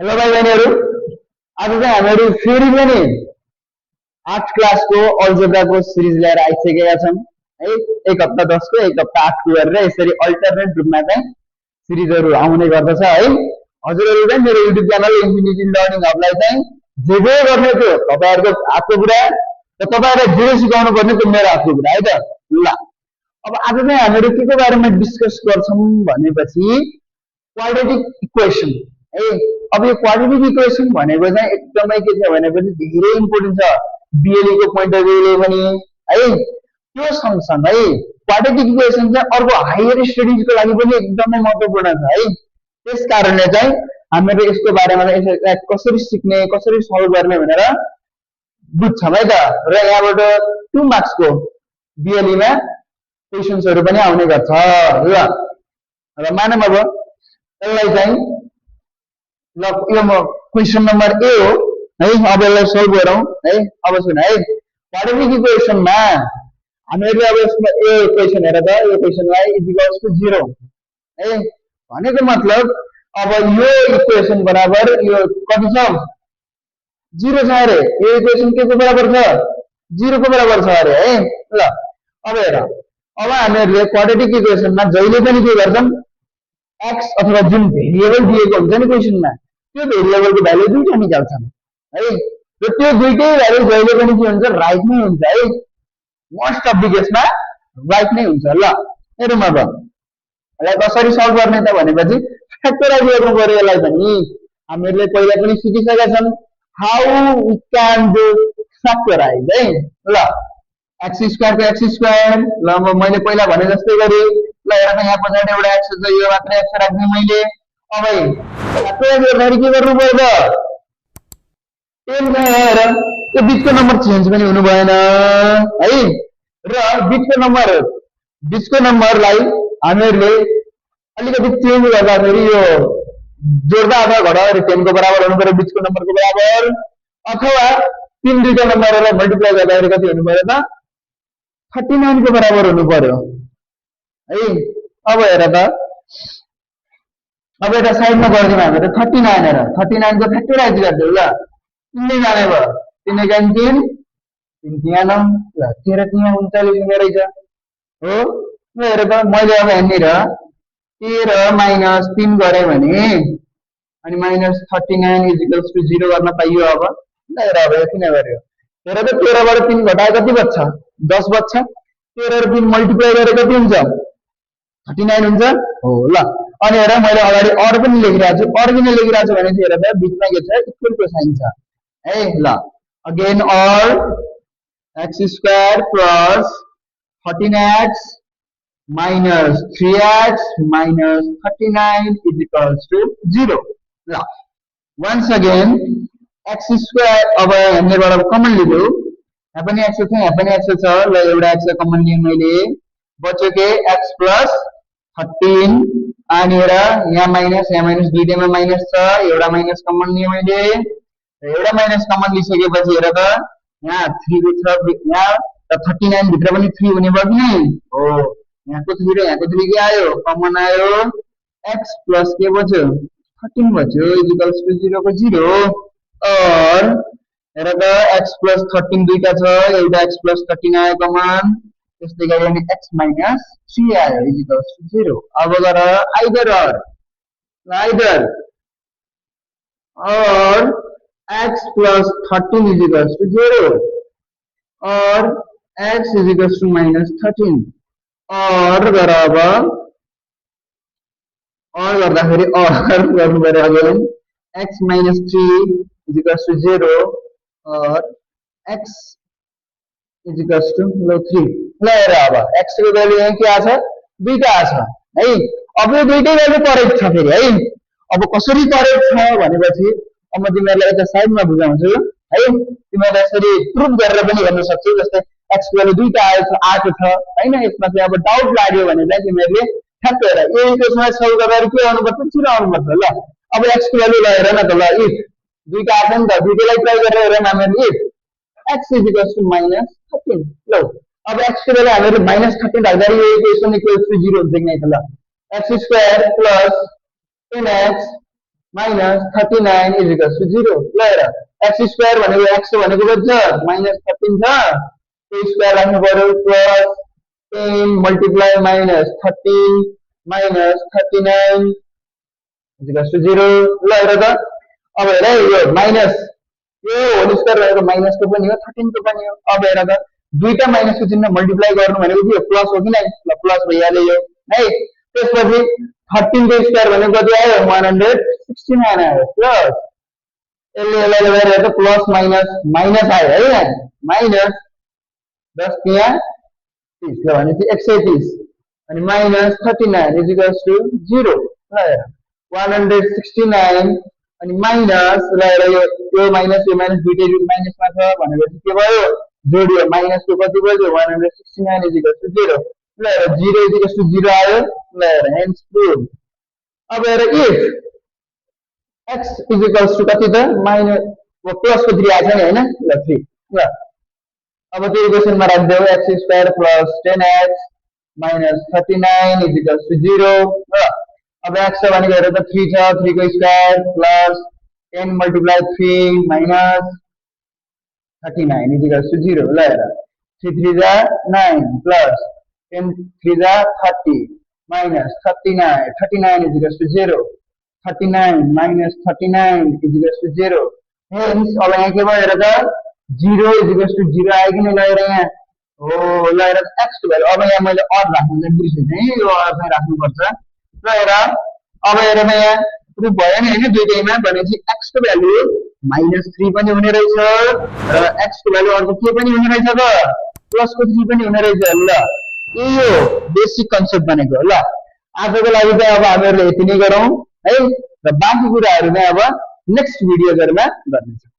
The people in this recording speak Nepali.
हेलो भाई बहनीहरु आज चाहिँ हामीहरु फेरि पनि 8 क्लासको अल्जेब्राको सिरिज लिएर आइसकेका छौं है। एक हप्ता 10 को एक हप्ता 8 को गरेर यसरी अल्टरनेट रूपमा चाहिँ सिरिजहरु आउने गर्दछ है। हजुरहरु चाहिँ मेरो युट्युब च्यानल इन्फिनिटी लर्निङ हबलाई चाहिँ जे गर्ने त्यो तपाईहरुको हातको कुरा र तपाईहरुले जे सिकाउनु पर्ने त्यो मेरो हातको कुरा है त। ल अब आज चाहिँ हामीहरु केको बारेमा डिस्कस गर्छौं भनेपछि क्वाड्रेटिक इक्वेसन है। अब यो क्वाड्रेटिक इक्वेसन भनेको चाहिँ एकदमै के छ भनेपछि धेरै इम्पोर्टेन्ट छ बीएलई को पोइन्ट अफ भ्यूले पनि है। त्यो सँगसँगै क्वाड्रेटिक इक्वेसन चाहिँ अर्को हायर स्टडीजको लागि पनि एकदमै महत्त्वपूर्ण छ है। त्यसकारणले चाहिँ हामीले यसको बारेमा चाहिँ कसरी सिक्ने कसरी सल्भ गर्ने भनेर बुझ्छौं है त। र यहाँबाट 2 मार्क्स को बीएलई मा क्वेशन्सहरु पनि आउने गर्छ। ल र मानौं अब यसलाई चाहिँ ल यो क्वेशन नम्बर ए हो है। अब यसलाई सल्भ गरौँ है। अब सुन है क्वाड्रेटिक इक्वेसनमा हामीले अब यसमा ए इक्वेसन हेर त यो इक्वेसन y = 0 है। भनेको मतलब अब यो इक्वेसन बराबर यो कति छ 0 छ अरे। यो इक्वेसन के को बराबर छ 0 को बराबर छ अरे है। ल अब हेर अब हामीहरुले क्वाड्रेटिक इक्वेसनमा जहिले पनि के गर्छौं x अथवा जुन भेरिएबल दिएको हुन्छ नि क्वेशनमा त्यो भेरिएबलको भ्यालु दुईटा निकाल्छन् है। र त्यो दुईटै भ्यालु जहिले पनि के हुन्छ राइट नै हुन्छ है। मोस्ट अफ द केसमा राइट नै हुन्छ। ल हेरौँ अब यसलाई कसरी सल्भ गर्ने त भनेपछि फ्याक्टराइज गर्नु पर्यो यसलाई पनि। हामीहरुले पहिला पनि सिकिसकेका छौं how we can do factorize है। ल x² को x²। ल मैले पहिला भने जस्तै गरे। ल हेर त यहाँ पछाडी एउटा x छ यो मात्र x राख्ने मैले। अब फ्याक्टराइज गर्दाखेरि के गर्नु पर्यो त 10 हेर यो बिचको नम्बर चेन्ज पनि हुनु भएन है। र बिचको नम्बरलाई हामीहरुले अलिकति चेन्ज गर्दाखेरि यो जोड्दा अथवा घटाउँदाखेरि 10 को बराबर हुनु पर्यो बिचको नम्बरको बराबर। अथवा तीन दुईटा नम्बरलाई मल्टिप्लाई गर्दाखेरि कति हुनु पर्यो त 39 को बराबर हुनु पर्यो है। अब हेर त अब एउटा साइडमा गर्दियौ हामीले 39 हेर 39 को फ्याक्टराइज गर्दियौ। ल किन्ने जाने भयो 3 एकाइ 3 3 तिहां 9 ल 13 तिहां 39 हुने रहेछ हो। ल हेर त मैले अब यहाँनिर 13 - 3 गरे भने अनि -39 = 0 गर्न पाइयो। अब ल हेर अब यति नै गर्यो। हेर त 13 बाट 3 घटाए कति बच्छ 10 बच्छ। 13 र 3 मल्टिप्लाई गरे कति हुन्छ 39 हुन्छ हो। ल अनि हेर मैले अगाडि अर पनि लेखिरहेको छु। अर किन लेखिरहेको छु भने हेर त बिचमा के छ इक्वल को साइन छ है। ल again or x² + 13x - 3x - 39 = 0। ल once again x² अब यहाँबाट कमन लियौ यहाँ पनि x छ यहाँ पनि x छ। ल एउटा x कमन लिएँ मैले बच्यो के x + 13 अनि हेर यहाँ माइनस दुईटैमा माइनस छ एउटा माइनस कमन लिएँ मैले। एउटा माइनस कमन लिइसकेपछि हेर त यहाँ 3 को छ यहाँ त 39 भित्र पनि 3 हुने भयो कि नै हो। यहाँको 3 र यहाँको 3 के आयो कमन आयो x + के बच्यो 13 बच्यो = 0 को 0। और हेर त x + 13 दुईटा छ एउटा x + 13 आयो कमन त्यसले गर्दा x - 3 आयो = 0। अब गर आइदर और x + 13 = 0 और x = -13 और गर अब और गर्दाखेरि और गर्नु पर्यो अगेन x - 3 = 0 और x = 3। ल हेर अब x को भ्यालु यहाँ के आछ दुईटा आछ है। अब यो दुईटै भ्यालु करेक्ट छ फेरि है। अब कसरी करेक्ट छ भनेपछि अब म तिमीहरुलाई यता साइडमा बुझाउँछु है। तिमीहरुले यसरी प्रुफ गरेर पनि हेर्न सक्छौ। जस्तै x को भ्यालु दुईटा आएको छ हैन। यसमा चाहिँ अब डाउट लाग्यो भने चाहिँ तिमीहरुले ठ्याक्क हेर यो इक्वेसनलाई सल्भ गर्दा के गर्नुपर्छ छिटो आउनुपर्छ। ल अब x को भ्यालु ल हेर न त। ल इफ दुईटा आछ नि त दुईटैलाई ट्राई गरेर हेर न हामीले इफ x = -13 ल अब x को भ्यालु हामीले -13 राख्दाखेरि यो इक्वेसन = 0 हुन्छ कि नै त। ल x² + 10x minus 39 is equals to 0 ल हेर x स्क्वायर भनेको x भनेको बच्चा minus 13 छ त्यो स्क्वायर राख्नु पर्यो plus 10 multiply minus 13 minus 39 is equals to 0 ल हेर त अब हेर यो माइनस यो होल स्क्वायर भनेको माइनस को पनि हो 13 को पनि हो अब हेर त दुईटा माइनस को चिन्ह मल्टिप्लाई गर्नु भनेको के हो प्लस हो कि नै ल प्लस भइहाल्यो यो है त्यसपछि 13 को स्क्वायर भनेको कति आयो 169 आयो प्लस यसले यसलाई गरेर त प्लस माइनस माइनस आयो है यहाँ माइनस 10 तिया 30 ल भनेपछि 130 अनि माइनस 39 इज इक्वल्स टु 0 ल हेर 169 अनि माइनस ल हेर यो माइनस दुईटै रुट माइनसमा छ भनेपछि के भयो जोडियो माइनस को कति भयो 169 इज इक्वल्स टु 0 ल हेर 0 इज इक्वल्स टु 0 आयो ल हेर हेन्स प्रुभ अब हेर if x is equals to कति त माइनस प्लस को 3 आछ नि हैन ल 3 ल अब त्यो इक्वेसनमा राख्देऊ x square plus 10x minus 39 is equals to 0 ल अब x भनेको हेर त 3 छ 3 को square plus 10 multiply 3 minus 39 is equals to 0 ल हेर 3 3 जा 9 plus 10 3 जा 30 minus 39 is equals to 0 39 minus 39 is equals to 0 hence अब यहाँ के भयो हेर त 0 is equals to 0 आयो कि नै ल हेर यहाँ हो ल हेर x को भ्यालु अब यहाँ मैले अड राख्नु बिर्सेँ है यो अड चाहिँ राख्नु पर्छ ल हेर अब हेर न यहाँ प्रुफ भयो नि हैन दुईटैमा भनेपछि x को भ्यालु -3 पनि हुने रहेछ र x को भ्यालु अर्को के पनि हुने रहेछ त प्लस को 3 पनि हुने रहेछ ल यो बेसिक कन्सेप्ट बनेको ल आजको लागि चाहिँ अब हामीहरुले यति नै गरौँ है र बाँकी कुराहरु चाहिँ अब नेक्स्ट भिडियोहरुमा गर्नेछौं।